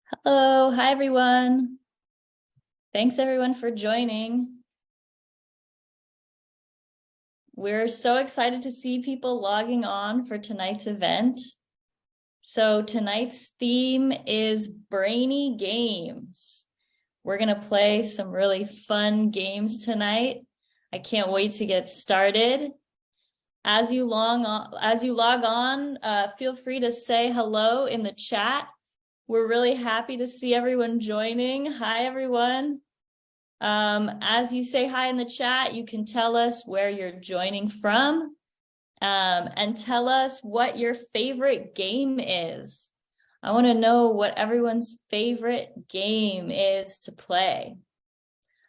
Hello, hi everyone. Thanks everyone for joining. We're so excited to see people logging on for tonight's event. So tonight's theme is Brainy Games. We're gonna play some really fun games tonight. I can't wait to get started. As you log on, feel free to say hello in the chat. We're really happy to see everyone joining. Hi, everyone. As you say hi in the chat, you can tell us where you're joining from, and tell us what your favorite game is. I want to know what everyone's favorite game is to play.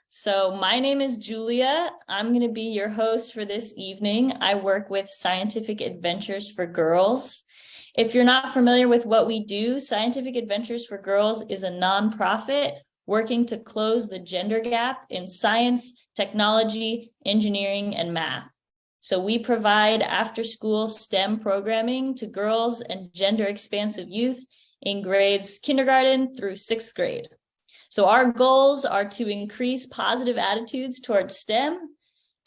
So my name is Julia. I'm going to be your host for this evening. I work with Scientific Adventures for Girls. If you're not familiar with what we do, Scientific Adventures for Girls is a nonprofit working to close the gender gap in science, technology, engineering, and math. So we provide after-school STEM programming to girls and gender-expansive youth in grades kindergarten through 6th grade. So our goals are to increase positive attitudes towards STEM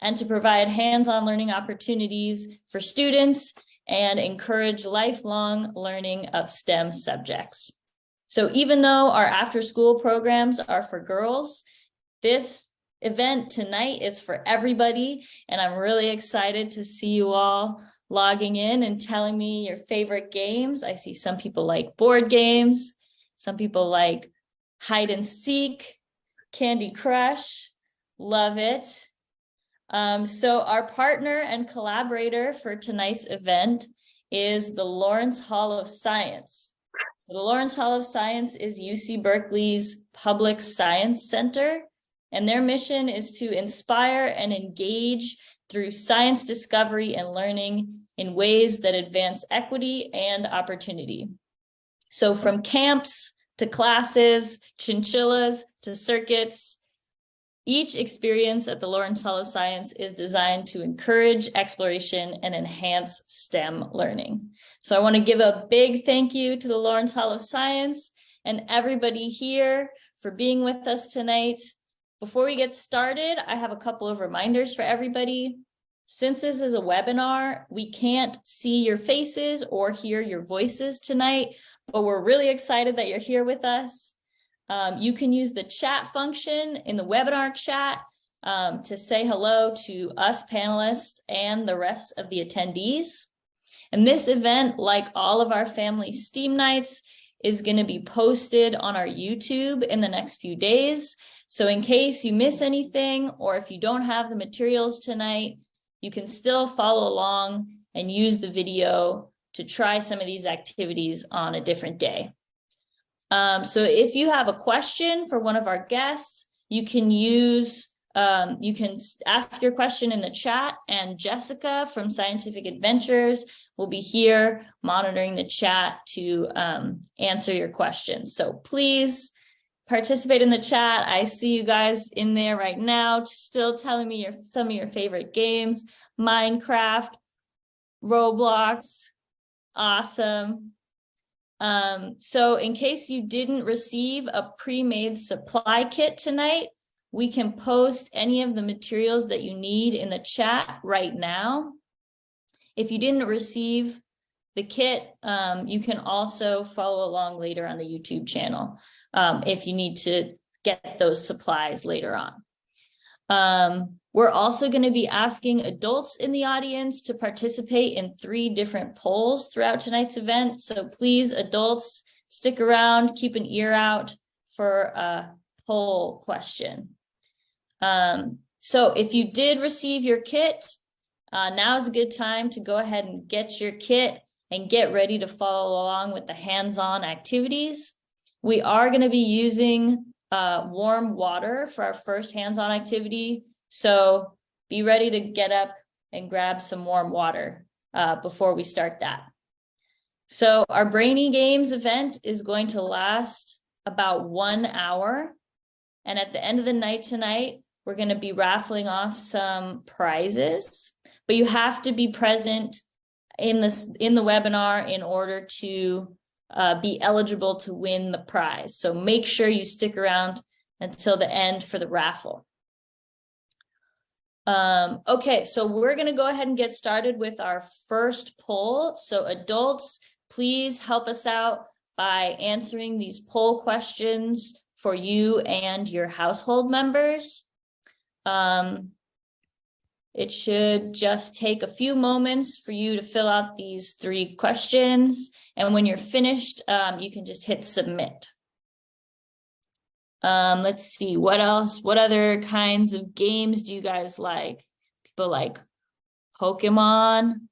and to provide hands-on learning opportunities for students and encourage lifelong learning of STEM subjects. So even though our after-school programs are for girls, this event tonight is for everybody, and I'm really excited to see you all logging in and telling me your favorite games. I see some people like board games, some people like hide and seek, Candy Crush, love it. So our partner and collaborator for tonight's event is the Lawrence Hall of Science. The Lawrence Hall of Science is UC Berkeley's Public Science Center, and their mission is to inspire and engage through science discovery and learning in ways that advance equity and opportunity. So from camps to classes, chinchillas to circuits, each experience at the Lawrence Hall of Science is designed to encourage exploration and enhance STEM learning. So I want to give a big thank you to the Lawrence Hall of Science and everybody here for being with us tonight. Before we get started, I have a couple of reminders for everybody. Since this is a webinar, we can't see your faces or hear your voices tonight, but we're really excited that you're here with us. You can use the chat function in the webinar chat to say hello to us panelists and the rest of the attendees. And this event, like all of our family STEAM nights, is going to be posted on our YouTube in the next few days. So in case you miss anything, or if you don't have the materials tonight, you can still follow along and use the video to try some of these activities on a different day. So if you have a question for one of our guests, you can ask your question in the chat, and Jessica from Scientific Adventures will be here monitoring the chat to answer your questions. So please participate in the chat. I see you guys in there right now, still telling me some of your favorite games: Minecraft, Roblox. Awesome. So in case you didn't receive a pre-made supply kit tonight, we can post any of the materials that you need in the chat right now. If you didn't receive the kit, you can also follow along later on the YouTube channel if you need to get those supplies later on. We're also going to be asking adults in the audience to participate in 3 different polls throughout tonight's event. So please, adults, stick around, keep an ear out for a poll question. So if you did receive your kit, now is a good time to go ahead and get your kit and get ready to follow along with the hands-on activities. We are going to be using warm water for our first hands-on activity. So be ready to get up and grab some warm water before we start that. So our Brainy Games event is going to last about 1 hour. And at the end of the night tonight, we're going to be raffling off some prizes, but you have to be present in the webinar in order to be eligible to win the prize. So make sure you stick around until the end for the raffle. Okay, so we're going to go ahead and get started with our first poll. So adults, please help us out by answering these poll questions for you and your household members. It should just take a few moments for you to fill out these 3 questions. And when you're finished, you can just hit submit. Let's see, what else? What other kinds of games do you guys like? People like Pokemon,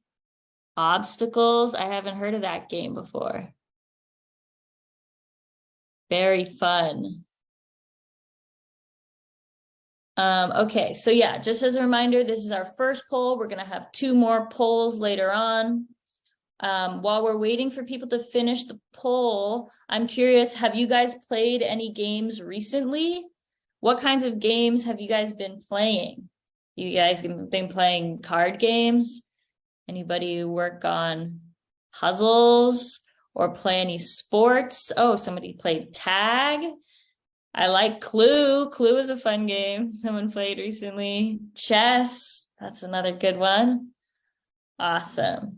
obstacles. I haven't heard of that game before. Very fun. Okay, so yeah, just as a reminder, this is our first poll. We're going to have 2 more polls later on. While we're waiting for people to finish the poll, I'm curious, have you guys played any games recently? What kinds of games have you guys been playing? You guys been playing card games? Anybody work on puzzles or play any sports? Oh, somebody played tag. I like Clue. Clue is a fun game someone played recently. Chess, that's another good one. Awesome.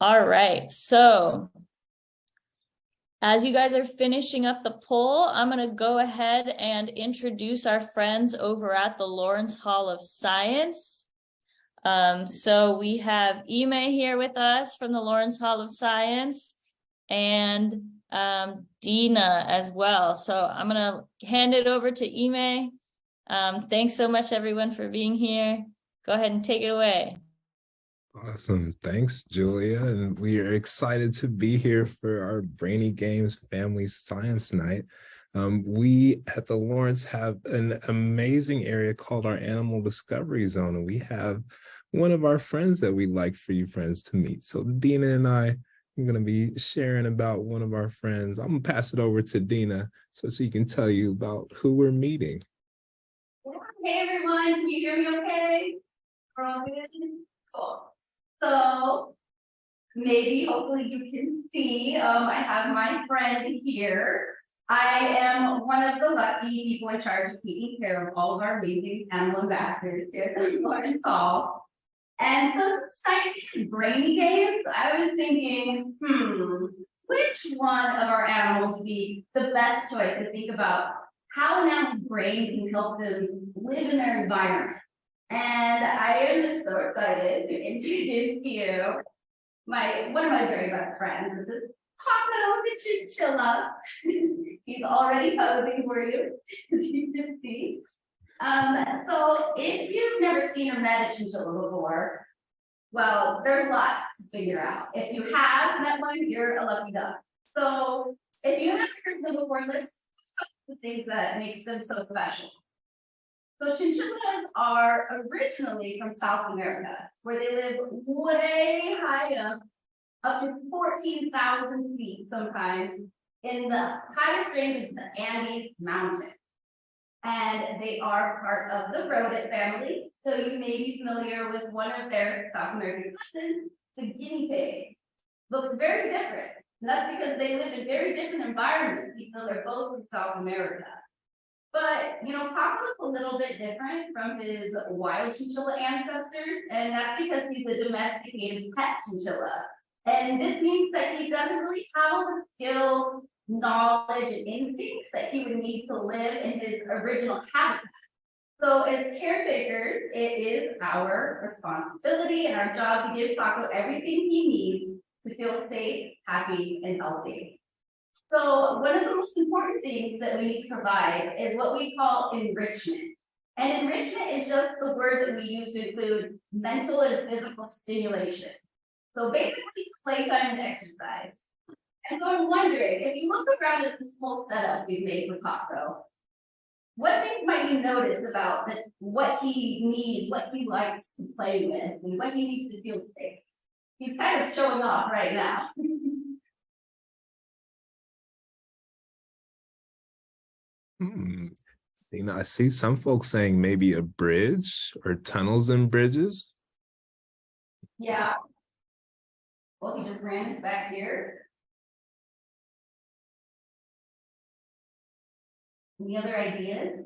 All right, so as you guys are finishing up the poll, I'm going to go ahead and introduce our friends over at the Lawrence Hall of Science. So we have Ime here with us from the Lawrence Hall of Science, and Dina as well. So I'm going to hand it over to Ime. Thanks so much, everyone, for being here. Go ahead and take it away. Awesome. Thanks, Julia. And we are excited to be here for our Brainy Games Family Science Night. We at the Lawrence have an amazing area called our Animal Discovery Zone, and we have one of our friends that we'd like for you friends to meet. So Dina and I are going to be sharing about one of our friends. I'm going to pass it over to Dina so she can tell you about who we're meeting. Hey everyone, can you hear me okay? We're all good? Cool. So maybe hopefully you can see, I have my friend here. I am one of the lucky people in charge of taking care of all of our amazing animal ambassadors here at Lawrence Hall. And so it's nice to Brainy Games. I was thinking, which one of our animals would be the best choice to think about how an animal's brain can help them live in their environment. And I am just so excited to introduce to you one of my very best friends. This is Paco the chinchilla. He's already posing for you, as you can see. So if you've never seen or met a chinchilla before, well, there's a lot to figure out. If you have met one, you're a lucky duck. So if you haven't heard of them before, let's talk about the things that makes them so special. So chinchillas are originally from South America, where they live way high up to 14,000 feet sometimes. In the highest range is the Andes Mountain. And they are part of the rodent family. So you may be familiar with one of their South American cousins, the guinea pig. Looks very different. And that's because they live in very different environments, even though they're both from South America. But, Paco is a little bit different from his wild chinchilla ancestors, and that's because he's a domesticated pet chinchilla. And this means that he doesn't really have all the skills, knowledge, and instincts that he would need to live in his original habitat. So as caretakers, it is our responsibility and our job to give Paco everything he needs to feel safe, happy, and healthy. So one of the most important things that we need to provide is what we call enrichment. And enrichment is just the word that we use to include mental and physical stimulation. So basically playtime and exercise. And so I'm wondering, if you look around at this whole setup we've made for Paco, what things might you notice about what he needs, what he likes to play with, and what he needs to feel safe? He's kind of showing off right now. I see some folks saying maybe a bridge or tunnels and bridges. Yeah. Well, he just ran back here. Any other ideas?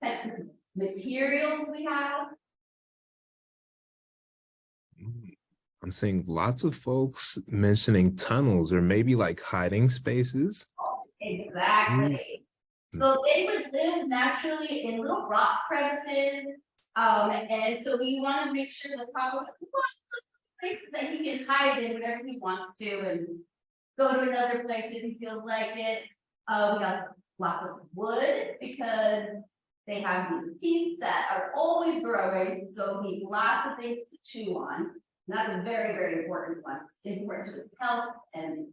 Types of materials we have? I'm seeing lots of folks mentioning tunnels or maybe like hiding spaces. Exactly. So they would live naturally in little rock crevices. And so we want to make sure the Paco has lots of places that he can hide in whenever he wants to and go to another place if he feels like it. We also have lots of wood because they have these teeth that are always growing, so we need lots of things to chew on. And that's a very, very important one. It's important to his health. And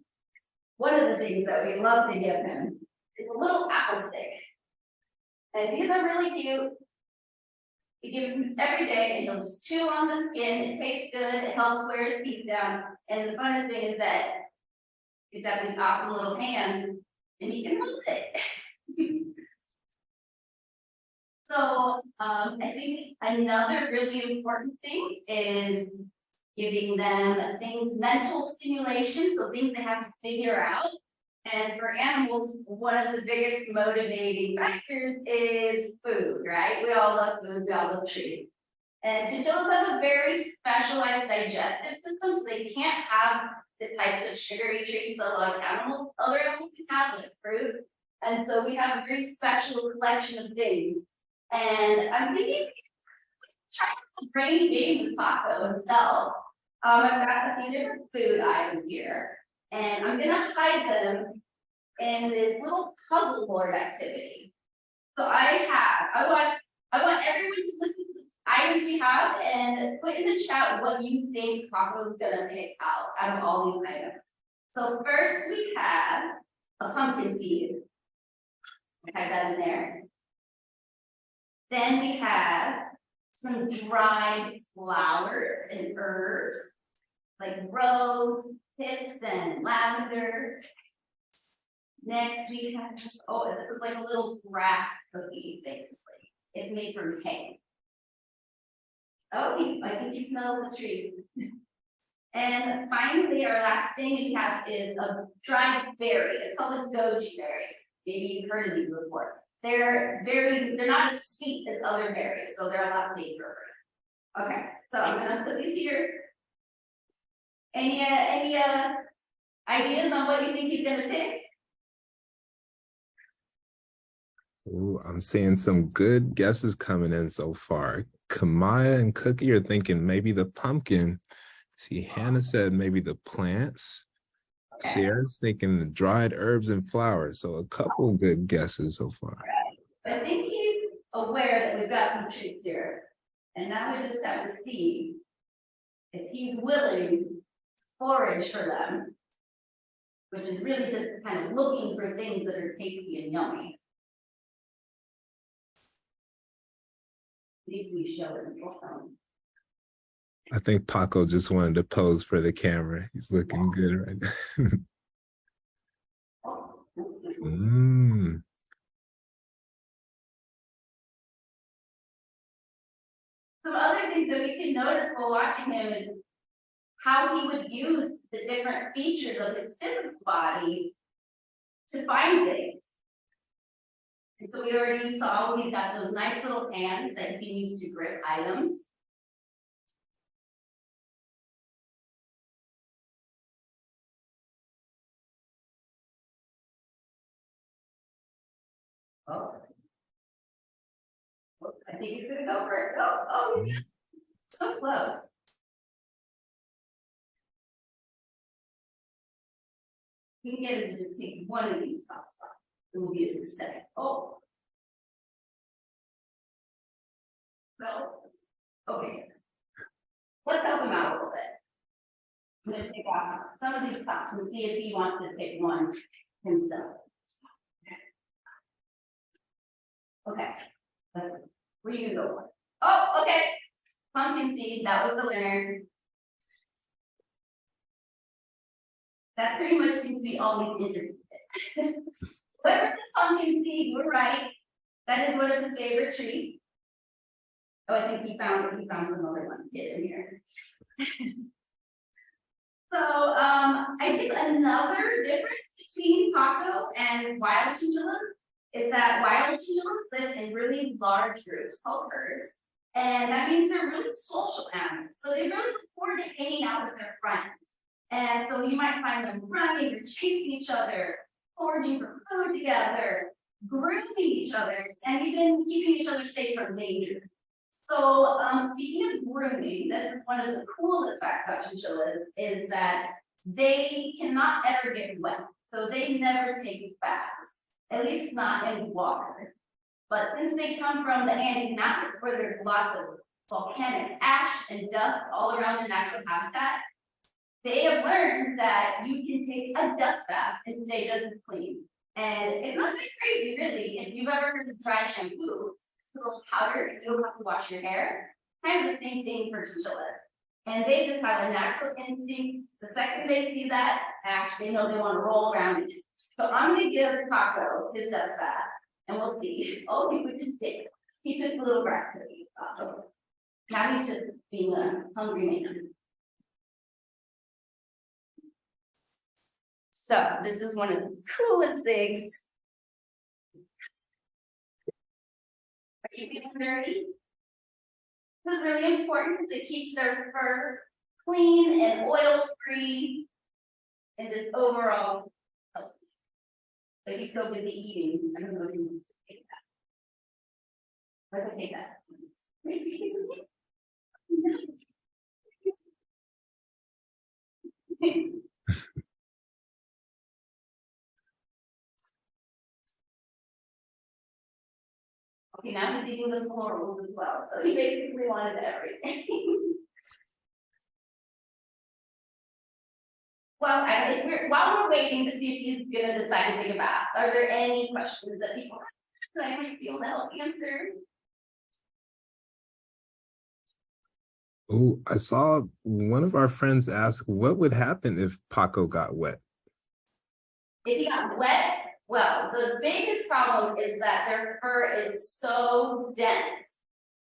one of the things that we love to give him is a little apple stick. And these are really cute. We give him every day and he'll just chew on the skin. It tastes good. It helps wear his teeth down. And the funnest thing is that he's got these awesome little hands and he can hold it. So I think another really important thing is giving them things, mental stimulation, so things they have to figure out. And for animals, one of the biggest motivating factors is food, right? We all love food, we all love treats. And chinchillas have a very specialized digestive system, so they can't have the types of sugary treats that a lot of other animals can have, like fruit. And so we have a very special collection of things. And I'm thinking, try a brainy game with Paco himself. I've got a few different food items here, and I'm gonna hide them in this little puzzle board activity. So I want everyone to listen to the items we have and put in the chat what you think Paco's gonna pick out of all these items. So first we have a pumpkin seed. I have that in there. Then we have some dried flowers and herbs, like rose, hips, and lavender. Next, we have this is like a little grass cookie, basically. It's made from hay. Oh, I think he smells the tree. And finally, our last thing we have is a dried berry. It's called a goji berry. Maybe you've heard of these before. They're not as sweet as other berries, so they're a lot safer. Okay, so I'm gonna put these here. Any ideas on what you think he's gonna pick? Ooh, I'm seeing some good guesses coming in so far. Kamaya and Cookie are thinking maybe the pumpkin. See, Hannah said maybe the plants. Okay. Sierra's thinking the dried herbs and flowers. So a couple good guesses so far. I think he's aware that we've got some treats here. And now we just have to see if he's willing to forage for them, which is really just kind of looking for things that are tasty and yummy. Maybe we show it in film. I think Paco just wanted to pose for the camera. He's looking good right now. Some other things that we can notice while watching him is how he would use the different features of his physical body to find things. And so we already saw he's got those nice little hands that he can use to grip items. Oh. I think he's gonna go for it. Oh, yeah. So close. We can get him to just take one of these tops off. It will be a success. Oh. No. Okay. Let's help him out a little bit. I'm gonna take off some of these tops and see if he wants to pick one himself. Okay. Where you gonna go? Oh, okay. Pumpkin seed, that was the winner. That pretty much seems to be all he's interested in. Whoever's the pumpkin seed, you were right. That is one of his favorite treats. Oh, I think he found some other one to get in here. So I think another difference between Paco and wild chinchillas is that wild chinchillas live in really large groups called herds. And that means they're really social animals. So they really look forward to hanging out with their friends. And so you might find them running or chasing each other, foraging for food together, grooming each other, and even keeping each other safe from danger. So speaking of grooming, this is one of the coolest facts about chinchillas is that they cannot ever get wet. So they never take baths, at least not in water. But since they come from the Andes Mountains where there's lots of volcanic ash and dust all around their natural habitat, they have learned that you can take a dust bath and stay just as clean. And it's not that crazy, really. If you've ever heard of dry shampoo, it's a little powder, and you don't have to wash your hair. Kind of the same thing for chinchillas. And they just have a natural instinct. The second they see that ash, they know they want to roll around in it. So I'm going to give Paco his dust bath, and we'll see. Oh, he just did. He took the little grass cookie. Now he's just being a hungry man. So this is one of the coolest things. Are you feeling dirty? This is really important because it keeps their fur clean and oil-free and just overall healthy. But he's so busy eating, I don't know if he wants to take that. Let's take that. Okay, now he's eating the florals as well, so he basically wanted everything. Well, while we're waiting to see if he's gonna decide to take a bath, are there any questions that people have that I might be able to help answer? Oh, I saw one of our friends ask what would happen if Paco got wet. If he got wet, well, the biggest problem is that their fur is so dense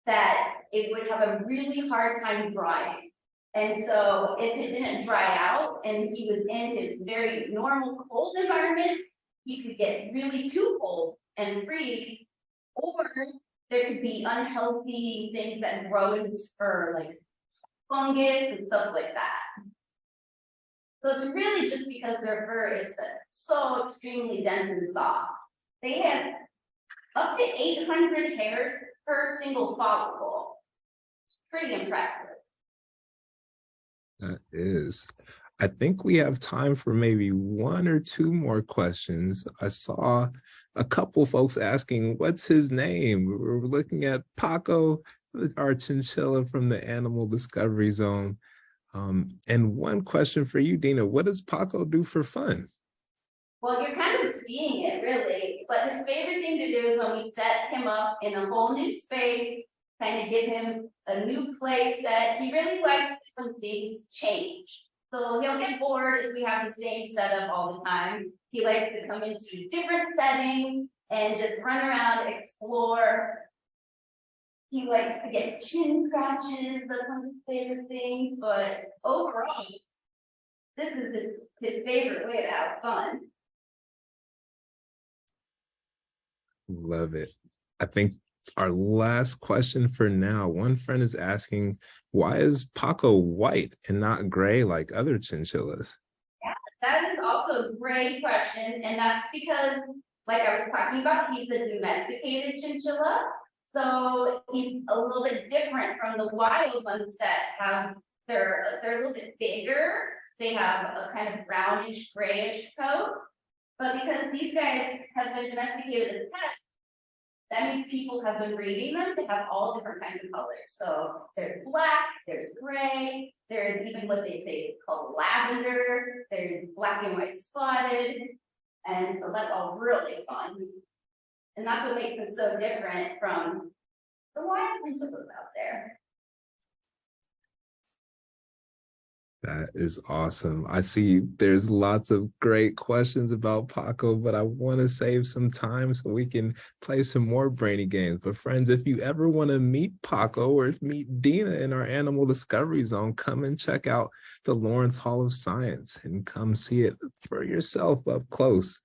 that it would have a really hard time drying. And so if it didn't dry out and he was in his very normal cold environment, he could get really too cold and freeze, or there could be unhealthy things that grow in his fur, like fungus and stuff like that. So it's really just because their fur is so extremely dense and soft. They have up to 800 hairs per single follicle. It's pretty impressive. That is. I think we have time for maybe one or two more questions. I saw a couple folks asking, what's his name? We're looking at Paco, our chinchilla from the Animal Discovery Zone. And one question for you, Dina, what does Paco do for fun? Well, you're kind of seeing it really, but his favorite thing to do is when we set him up in a whole new space, kind of give him a new place that he really likes when things change. So he'll get bored if we have the same setup all the time. He likes to come into a different setting and just run around, explore. He likes to get chin scratches, that's one of his favorite things, but overall, this is his favorite way to have fun. Love it. I think our last question for now, one friend is asking, why is Paco white and not gray like other chinchillas? Yeah, that is also a great question. And that's because, like I was talking about, he's a domesticated chinchilla. So he's a little bit different from the wild ones that have, they're a little bit bigger. They have a kind of brownish, grayish coat. But because these guys have been domesticated as pets, that means people have been breeding them to have all different kinds of colors. So there's black, there's gray, there's even what they say is called lavender, there's black and white spotted, and so that's all really fun. And that's what makes them so different from the wild chinchillas out there. That is awesome. I see there's lots of great questions about Paco, but I want to save some time so we can play some more Brainy games. But friends, if you ever want to meet Paco or meet Dina in our Animal Discovery Zone, come and check out the Lawrence Hall of Science and come see it for yourself up close.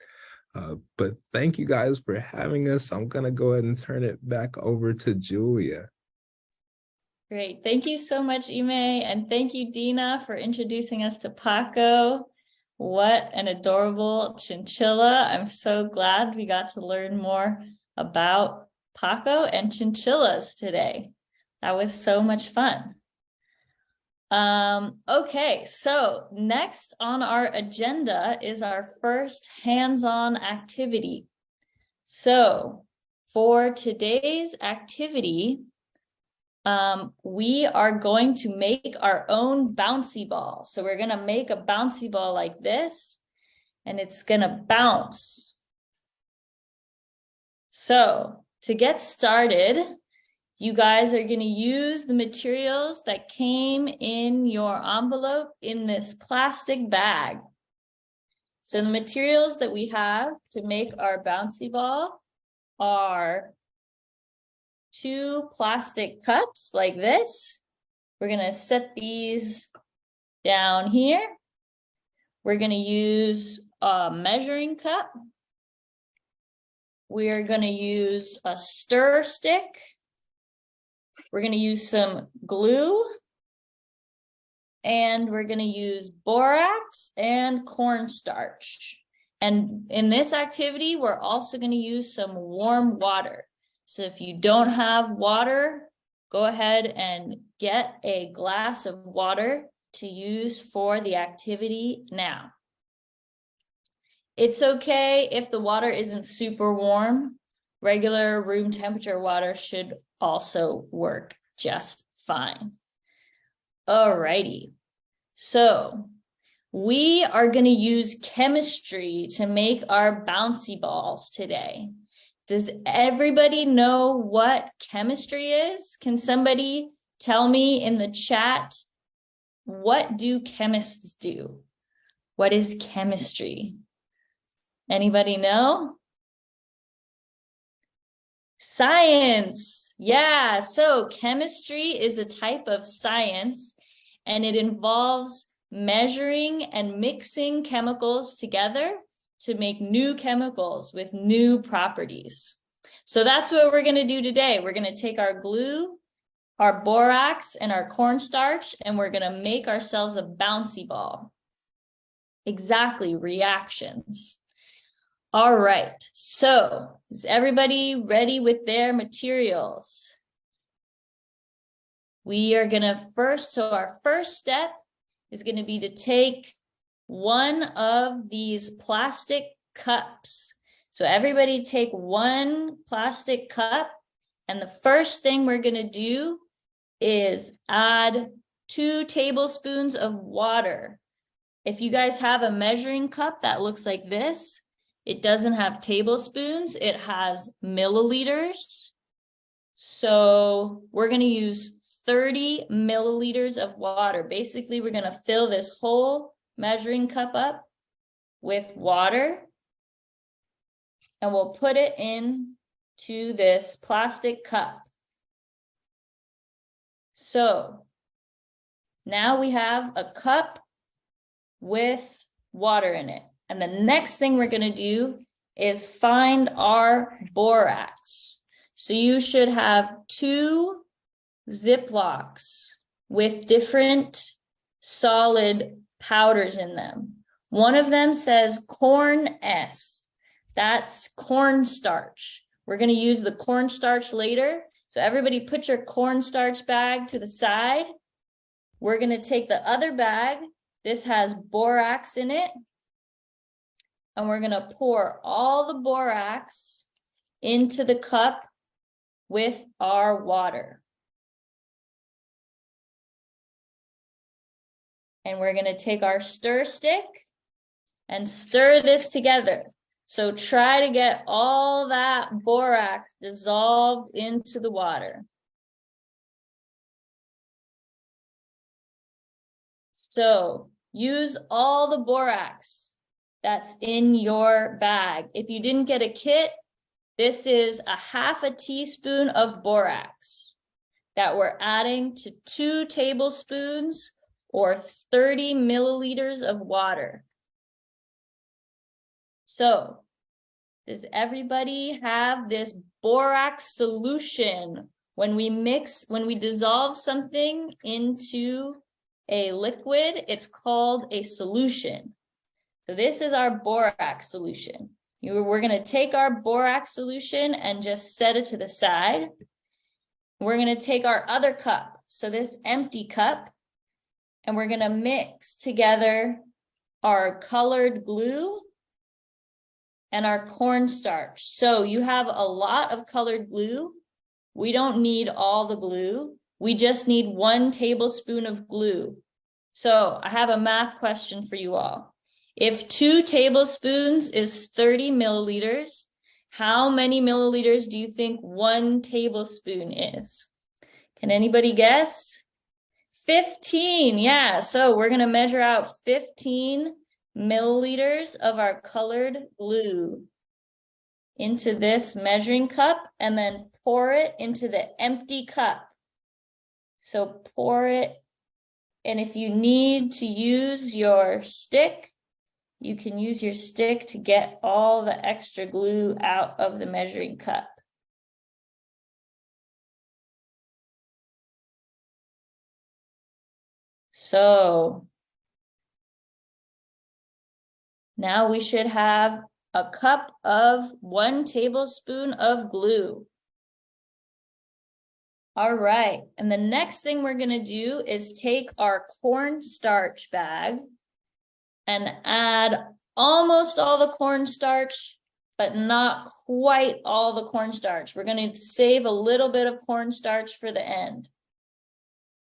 But thank you guys for having us. I'm gonna go ahead and turn it back over to Julia. Great. Thank you so much, Ime. And thank you, Dina, for introducing us to Paco. What an adorable chinchilla. I'm so glad we got to learn more about Paco and chinchillas today. That was so much fun. Okay, so next on our agenda is our first hands-on activity. So for today's activity, we are going to make our own bouncy ball. So we're gonna make a bouncy ball like this, and it's gonna bounce. So to get started, you guys are gonna use the materials that came in your envelope in this plastic bag. So the materials that we have to make our bouncy ball are 2 plastic cups like this. We're gonna set these down here. We're gonna use a measuring cup. We're gonna use a stir stick. We're gonna use some glue. And we're gonna use borax and cornstarch. And in this activity, we're also gonna use some warm water. So if you don't have water, go ahead and get a glass of water to use for the activity now. It's okay if the water isn't super warm. Regular room temperature water should also work just fine. Alrighty, so we are going to use chemistry to make our bouncy balls today. Does everybody know what chemistry is? Can somebody tell me in the chat, what do chemists do? What is chemistry? Anybody know? Science. Yeah, so chemistry is a type of science, and it involves measuring and mixing chemicals together to make new chemicals with new properties. So that's what we're going to do today. We're going to take our glue, our borax, and our cornstarch, and we're going to make ourselves a bouncy ball. Exactly, reactions. All right, so is everybody ready with their materials? We are gonna so our first step is gonna be to take one of these plastic cups. So everybody take one plastic cup, and the first thing we're gonna do is add 2 tablespoons of water. If you guys have a measuring cup that looks like this, it doesn't have tablespoons, it has milliliters. So we're gonna use 30 milliliters of water. Basically, we're gonna fill this whole measuring cup up with water, and we'll put it into this plastic cup. So now we have a cup with water in it. And the next thing we're gonna do is find our borax. So you should have 2 Ziplocs with different solid powders in them. One of them says corn S. That's cornstarch. We're going to use the cornstarch later. So everybody put your cornstarch bag to the side. We're going to take the other bag. This has borax in it. And we're going to pour all the borax into the cup with our water. And we're going to take our stir stick and stir this together. So try to get all that borax dissolved into the water. So use all the borax that's in your bag. If you didn't get a kit, this is a ½ teaspoon of borax that we're adding to 2 tablespoons or 30 milliliters of water. So Does everybody have this borax solution? When we dissolve something into a liquid, it's called a solution. So this is our borax solution. We're going to take our borax solution and just set it to the side. We're going to take our other cup, so this empty cup, and we're going to mix together our colored glue and our cornstarch. So you have a lot of colored glue. We don't need all the glue. We just need 1 tablespoon of glue. So I have a math question for you all. If 2 tablespoons is 30 milliliters, how many milliliters do you think 1 tablespoon is? Can anybody guess? 15, yeah. So we're gonna measure out 15 milliliters of our colored glue into this measuring cup and then pour it into the empty cup. So pour it, and if you need to use your stick, you can use your stick to get all the extra glue out of the measuring cup. So now we should have a cup of 1 tablespoon of glue. All right, and the next thing we're gonna do is take our cornstarch bag and add almost all the cornstarch, but not quite all the cornstarch. We're gonna save a little bit of cornstarch for the end.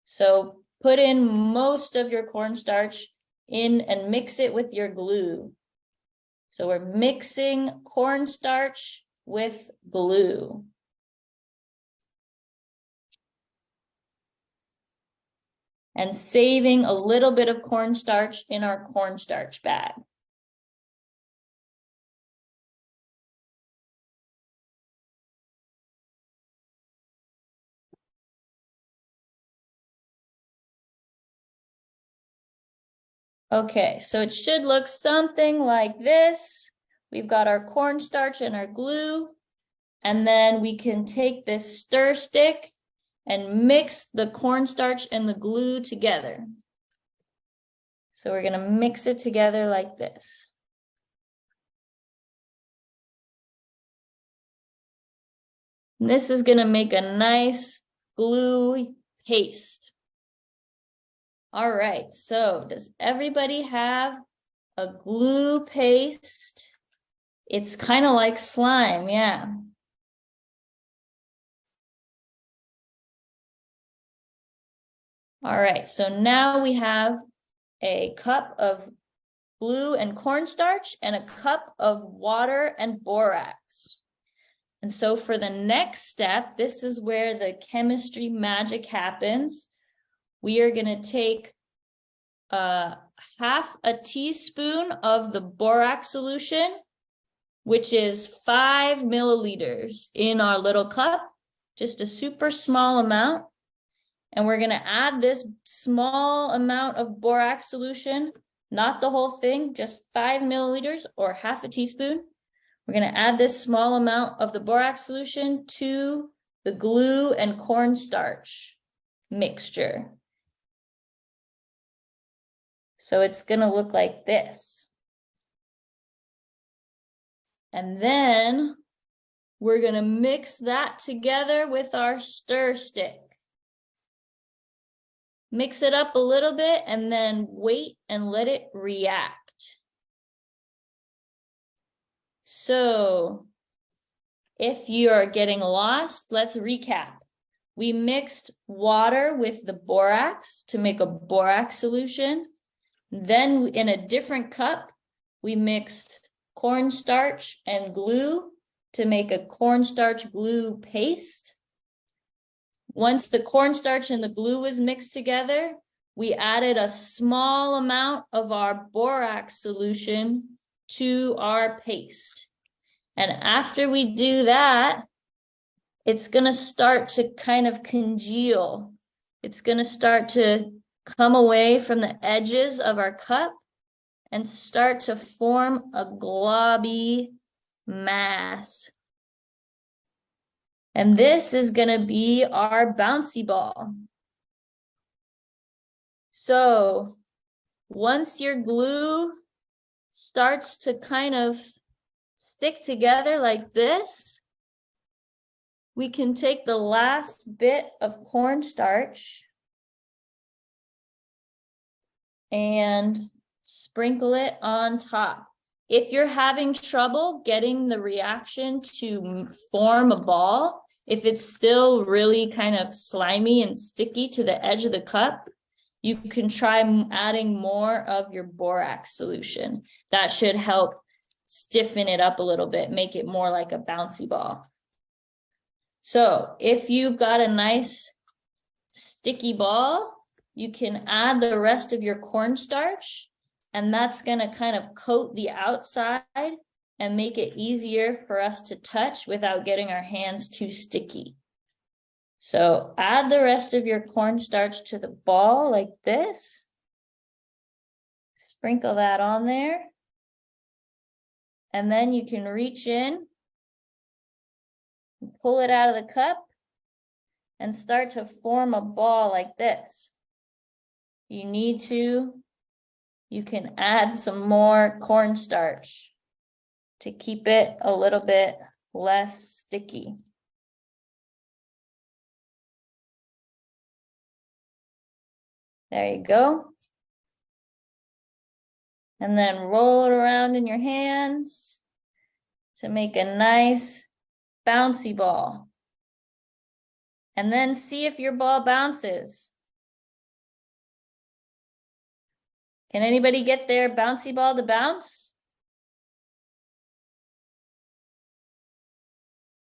So put in most of your cornstarch in and mix it with your glue. So we're mixing cornstarch with glue. And saving a little bit of cornstarch in our cornstarch bag. Okay, so it should look something like this. We've got our cornstarch and our glue, and then we can take this stir stick and mix the cornstarch and the glue together. So we're gonna mix it together like this. And this is gonna make a nice glue paste. All right, so does everybody have a glue paste? It's kind of like slime, yeah. All right, so now we have a cup of glue and cornstarch and a cup of water and borax. And so for the next step, this is where the chemistry magic happens. We are going to take half a teaspoon of the borax solution, which is 5 milliliters in our little cup, just a super small amount. And we're going to add this small amount of borax solution, not the whole thing, just 5 milliliters or half a teaspoon. We're going to add this small amount of the borax solution to the glue and cornstarch mixture. So it's going to look like this. And then we're going to mix that together with our stir stick. Mix it up a little bit and then wait and let it react. So if you are getting lost, let's recap. We mixed water with the borax to make a borax solution. Then in a different cup, we mixed cornstarch and glue to make a cornstarch glue paste. Once the cornstarch and the glue was mixed together, we added a small amount of our borax solution to our paste. And after we do that, it's going to start to kind of congeal. It's going to start to come away from the edges of our cup and start to form a globby mass. And this is gonna be our bouncy ball. So once your glue starts to kind of stick together like this, we can take the last bit of cornstarch and sprinkle it on top. If you're having trouble getting the reaction to form a ball, if it's still really kind of slimy and sticky to the edge of the cup, you can try adding more of your borax solution. That should help stiffen it up a little bit, make it more like a bouncy ball. So if you've got a nice sticky ball, you can add the rest of your cornstarch, and that's going to kind of coat the outside and make it easier for us to touch without getting our hands too sticky. So add the rest of your cornstarch to the ball like this. Sprinkle that on there. And then you can reach in, pull it out of the cup, and start to form a ball like this. You need to, you can add some more cornstarch to keep it a little bit less sticky. There you go. And then roll it around in your hands to make a nice bouncy ball. And then see if your ball bounces. Can anybody get their bouncy ball to bounce?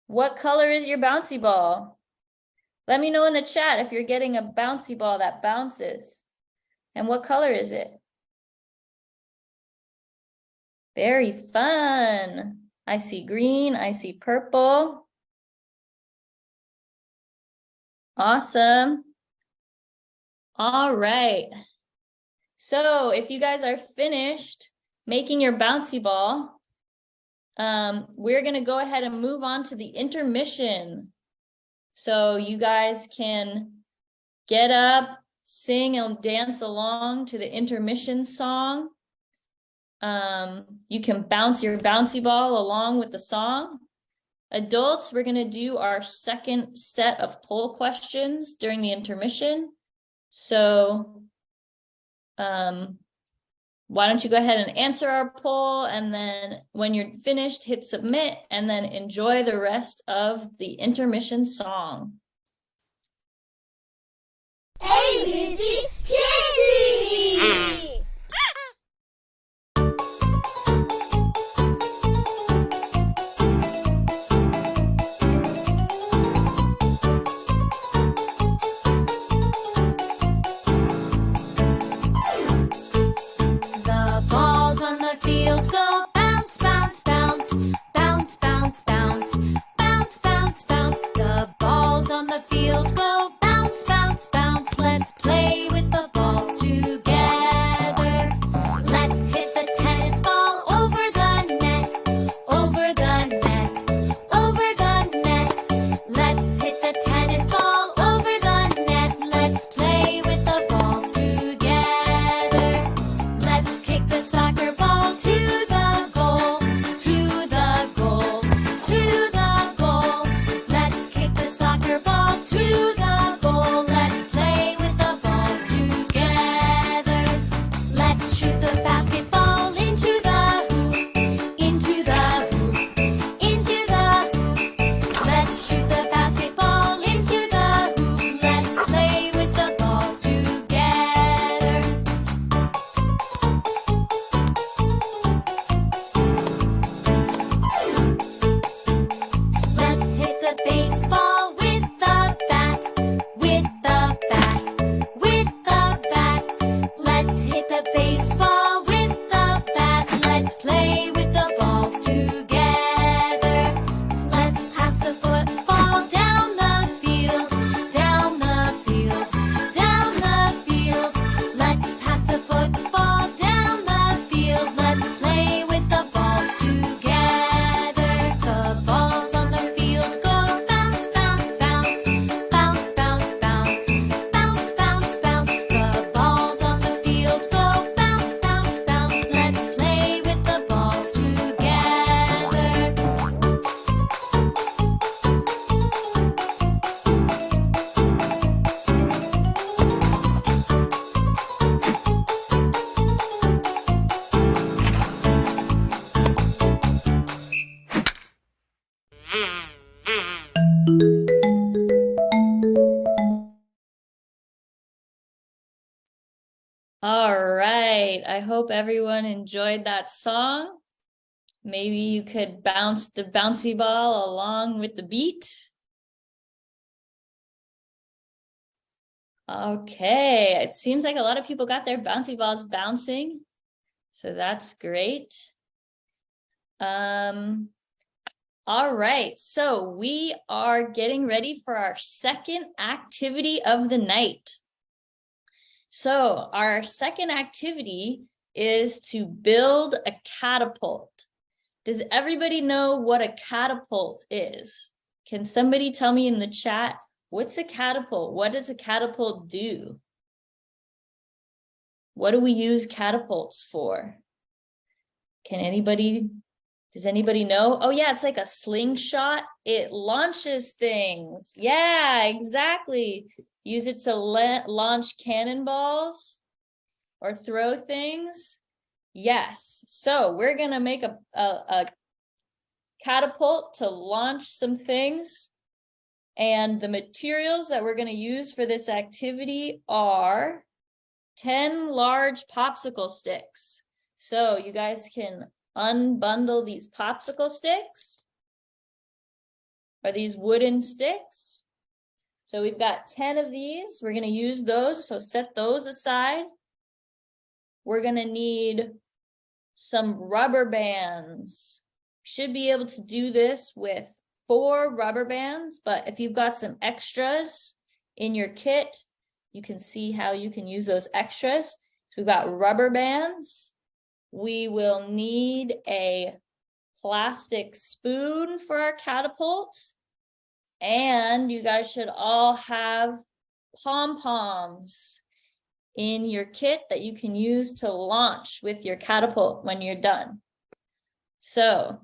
What color is your bouncy ball? Let me know in the chat if you're getting a bouncy ball that bounces. And what color is it? Very fun. I see green, I see purple. Awesome. All right. So if you guys are finished making your bouncy ball, we're gonna go ahead and move on to the intermission. So you guys can get up, sing and dance along to the intermission song. You can bounce your bouncy ball along with the song. Adults, we're gonna do our second set of poll questions during the intermission. So why don't you go ahead and answer our poll, and then when you're finished, hit submit, and then enjoy the rest of the intermission song. ABC Kids! The balls on the field go bounce, bounce, bounce, bounce, bounce, bounce, bounce, bounce, bounce. The balls on the field go bounce, bounce, bounce. Let's play with the balls together. All right. I hope everyone enjoyed that song. Maybe you could bounce the bouncy ball along with the beat. Okay, it seems like a lot of people got their bouncy balls bouncing, so that's great. All right, so we are getting ready for our second activity of the night. So our second activity is to build a catapult. Does everybody know what a catapult is? Can somebody tell me in the chat, what's a catapult? What does a catapult do? What do we use catapults for? Does anybody know? Oh yeah, it's like a slingshot. It launches things. Yeah, exactly. Use it to launch cannonballs or throw things. Yes, so we're gonna make a catapult to launch some things. And the materials that we're gonna use for this activity are 10 large popsicle sticks. So you guys can unbundle these popsicle sticks or these wooden sticks. So we've got 10 of these. We're going to use those. So set those aside. We're going to need some rubber bands. Should be able to do this with 4 rubber bands, but if you've got some extras in your kit, you can see how you can use those extras. So we've got rubber bands. We will need a plastic spoon for our catapult. And you guys should all have pom-poms in your kit that you can use to launch with your catapult when you're done. So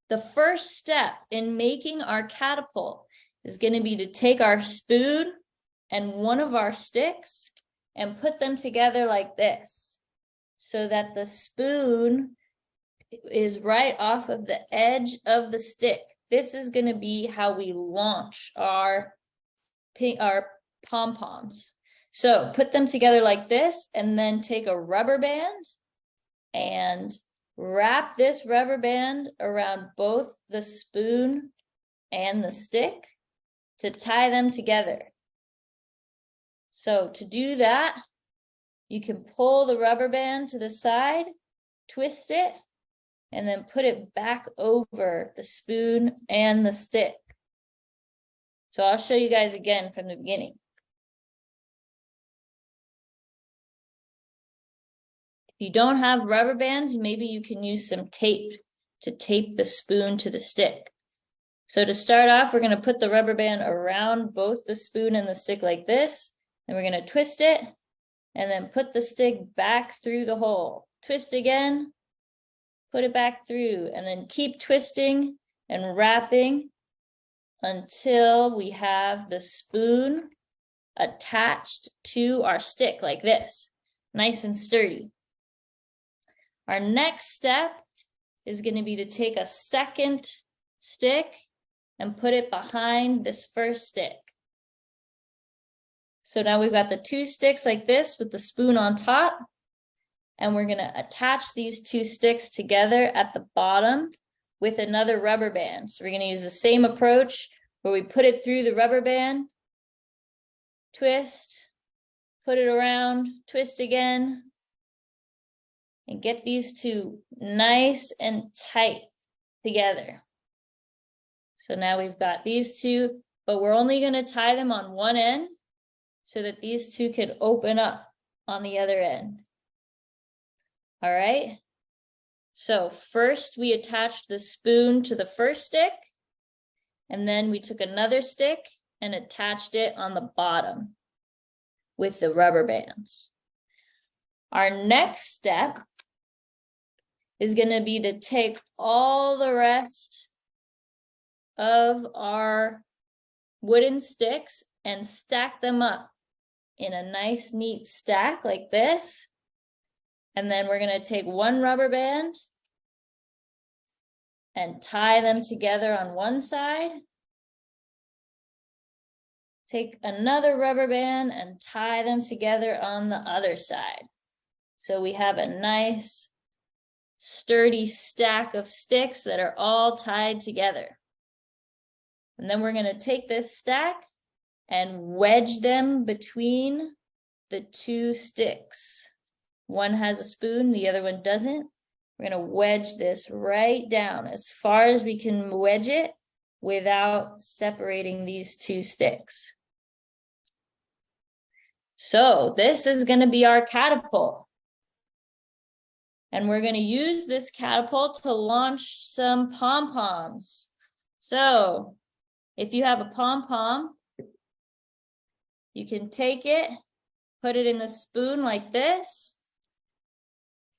the first step in making our catapult is going to be to take our spoon and one of our sticks and put them together like this, so that the spoon is right off of the edge of the stick. This is going to be how we launch our pom-poms. So put them together like this, and then take a rubber band and wrap this rubber band around both the spoon and the stick to tie them together. So to do that, you can pull the rubber band to the side, twist it, and then put it back over the spoon and the stick. So I'll show you guys again from the beginning. If you don't have rubber bands, maybe you can use some tape to tape the spoon to the stick. So to start off, we're going to put the rubber band around both the spoon and the stick like this. Then we're going to twist it and then put the stick back through the hole. Twist again, put it back through, and then keep twisting and wrapping until we have the spoon attached to our stick like this, nice and sturdy. Our next step is going to be to take a second stick and put it behind this first stick. So now we've got the 2 sticks like this with the spoon on top, and we're going to attach these 2 sticks together at the bottom with another rubber band. So we're going to use the same approach where we put it through the rubber band, twist, put it around, twist again, and get these 2 nice and tight together. So now we've got these 2, but we're only going to tie them on one end so that these 2 can open up on the other end. All right. So first we attached the spoon to the first stick, and then we took another stick and attached it on the bottom with the rubber bands. Our next step is going to be to take all the rest of our wooden sticks and stack them up in a nice neat stack like this. And then we're going to take one rubber band and tie them together on one side. take another rubber band and tie them together on the other side. So we have a nice sturdy stack of sticks that are all tied together. And then we're going to take this stack and wedge them between the two sticks. One has a spoon, the other one doesn't. We're going to wedge this right down as far as we can wedge it without separating these two sticks. So this is going to be our catapult. And we're going to use this catapult to launch some pom-poms. So if you have a pom-pom, you can take it, put it in the spoon like this.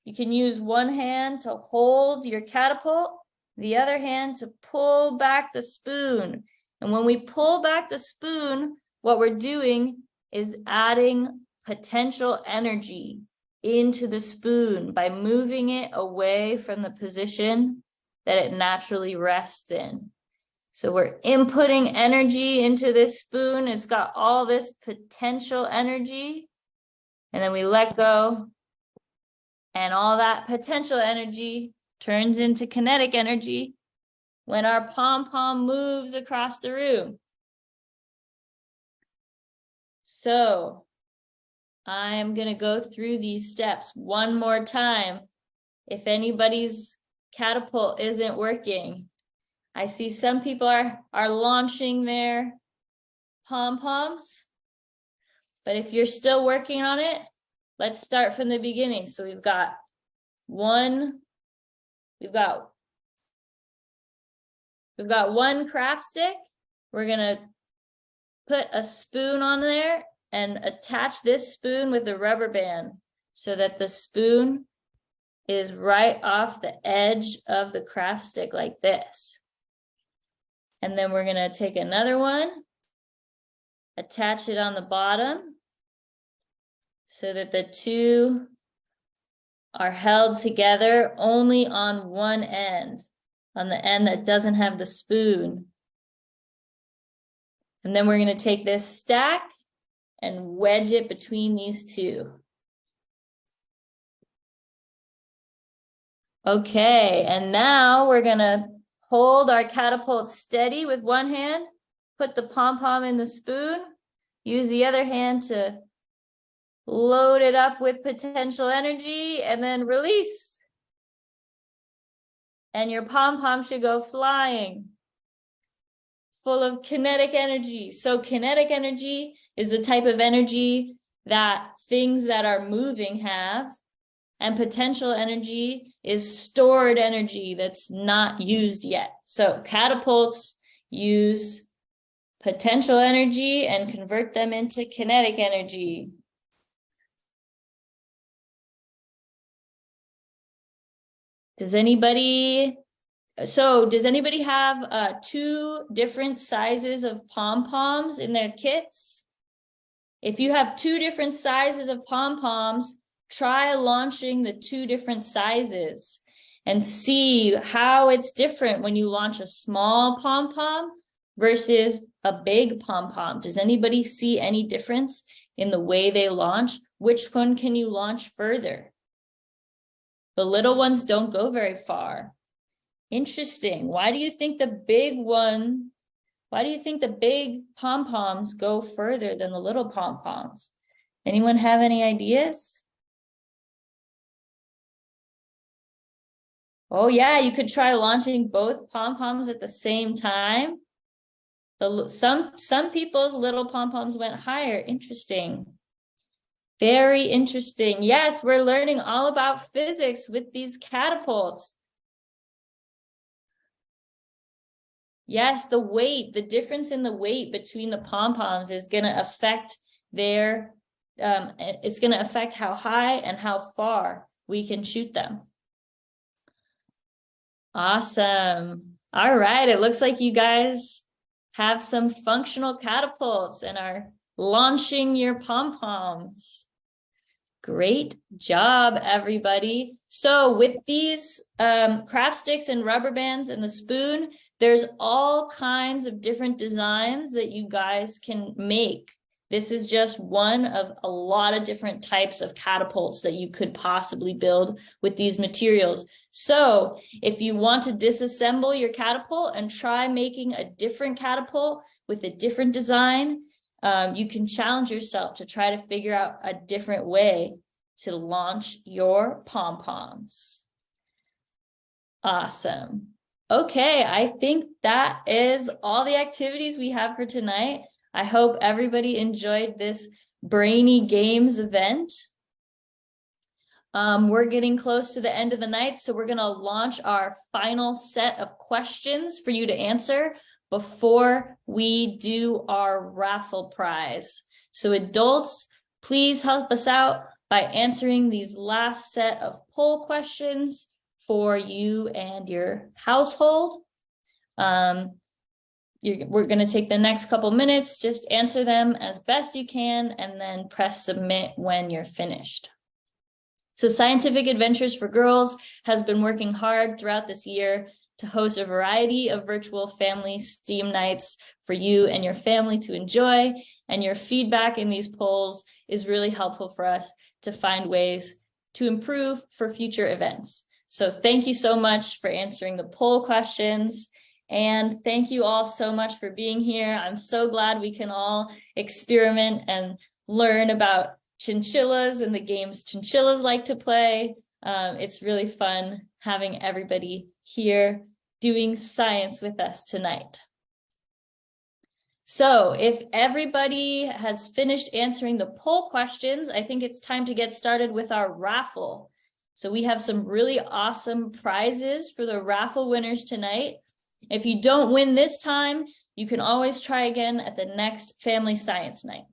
You can use one hand to hold your catapult, the other hand to pull back the spoon. And when we pull back the spoon, what we're doing is adding potential energy into the spoon by moving it away from the position that it naturally rests in. So we're inputting energy into this spoon. It's got all this potential energy. And then we let go. And all that potential energy turns into kinetic energy when our pom-pom moves across the room. So I'm going to go through these steps one more time. If anybody's catapult isn't working, I see some people are launching their pom-poms, but if you're still working on it, let's start from the beginning. So we've got one craft stick. We're gonna put a spoon on there and attach this spoon with a rubber band so that the spoon is right off the edge of the craft stick like this. And then we're gonna take another one, attach it on the bottom so that the two are held together only on one end, on the end that doesn't have the spoon. And then we're going to take this stack and wedge it between these two. Okay, and now we're going to hold our catapult steady with one hand, put the pom-pom in the spoon, use the other hand to load it up with potential energy, and then release. And your pom-pom should go flying, full of kinetic energy. So kinetic energy is the type of energy that things that are moving have, and potential energy is stored energy that's not used yet. So catapults use potential energy and convert them into kinetic energy. Does anybody have 2 different sizes of pom-poms in their kits? If you have 2 different sizes of pom-poms, try launching the 2 different sizes and see how it's different when you launch a small pom-pom versus a big pom-pom. Does anybody see any difference in the way they launch? Which one can you launch further? The little ones don't go very far. Interesting. Why do you think the big pom-poms go further than the little pom-poms? Anyone have any ideas? Oh yeah, you could try launching both pom-poms at the same time. Some people's little pom-poms went higher. Interesting. Very interesting. Yes, we're learning all about physics with these catapults. Yes, the difference in the weight between the pom-poms is going to affect it's going to affect how high and how far we can shoot them. Awesome. All right, it looks like you guys have some functional catapults and are launching your pom-poms. Great job, everybody. So with these craft sticks and rubber bands and the spoon, there's all kinds of different designs that you guys can make. This is just one of a lot of different types of catapults that you could possibly build with these materials. So if you want to disassemble your catapult and try making a different catapult with a different design, you can challenge yourself to try to figure out a different way to launch your pom-poms. Awesome. Okay, I think that is all the activities we have for tonight. I hope everybody enjoyed this Brainy Games event. We're getting close to the end of the night, so we're going to launch our final set of questions for you to answer before we do our raffle prize. So adults, please help us out by answering these last set of poll questions for you and your household. We're going to take the next couple minutes, just answer them as best you can, and then press submit when you're finished. So Scientific Adventures for Girls has been working hard throughout this year to host a variety of virtual family STEAM nights for you and your family to enjoy, and your feedback in these polls is really helpful for us to find ways to improve for future events. So thank you so much for answering the poll questions, and thank you all so much for being here. I'm so glad we can all experiment and learn about chinchillas and the games chinchillas like to play. It's really fun having everybody here doing science with us tonight. So if everybody has finished answering the poll questions, I think it's time to get started with our raffle. So we have some really awesome prizes for the raffle winners tonight. If you don't win this time, you can always try again at the next Family Science Night.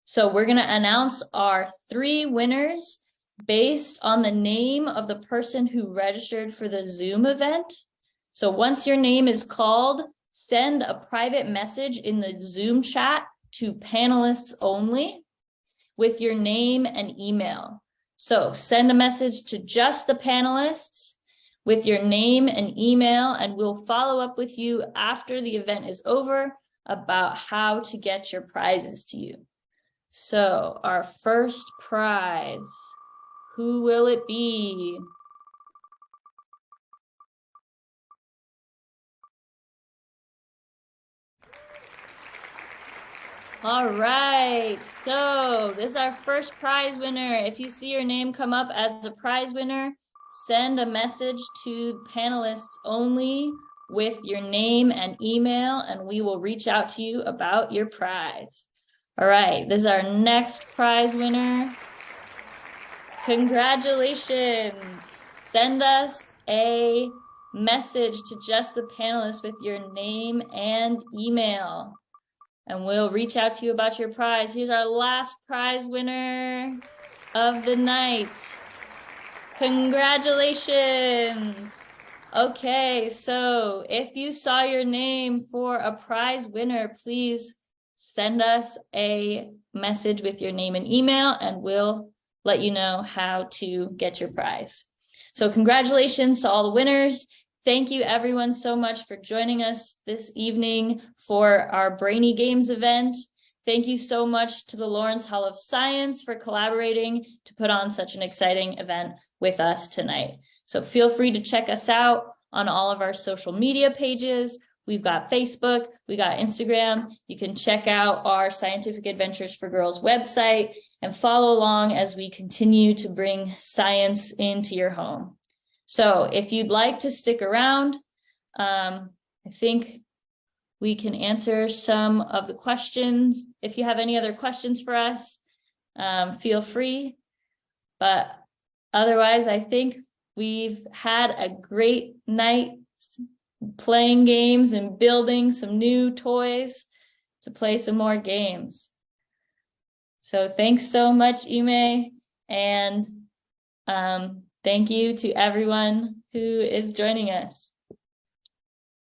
So we're going to announce our 3 winners based on the name of the person who registered for the Zoom event. So once your name is called, send a private message in the Zoom chat to panelists only with your name and email. So send a message to just the panelists with your name and email, and we'll follow up with you after the event is over about how to get your prizes to you. So our first prize, who will it be? All right, so this is our first prize winner. If you see your name come up as a prize winner, send a message to panelists only with your name and email, and we will reach out to you about your prize. All right, this is our next prize winner. Congratulations. Send us a message to just the panelists with your name and email, and we'll reach out to you about your prize. Here's our last prize winner of the night. Congratulations. Okay, so if you saw your name for a prize winner, please send us a message with your name and email, and we'll let you know how to get your prize. So congratulations to all the winners. Thank you everyone so much for joining us this evening for our Brainy Games event. Thank you so much to the Lawrence Hall of Science for collaborating to put on such an exciting event with us tonight. So feel free to check us out on all of our social media pages. We've got Facebook, we got Instagram. You can check out our Scientific Adventures for Girls website and follow along as we continue to bring science into your home. So if you'd like to stick around, I think we can answer some of the questions. If you have any other questions for us, feel free. But otherwise, I think we've had a great night playing games and building some new toys to play some more games. So thanks so much, Ime, and thank you to everyone who is joining us.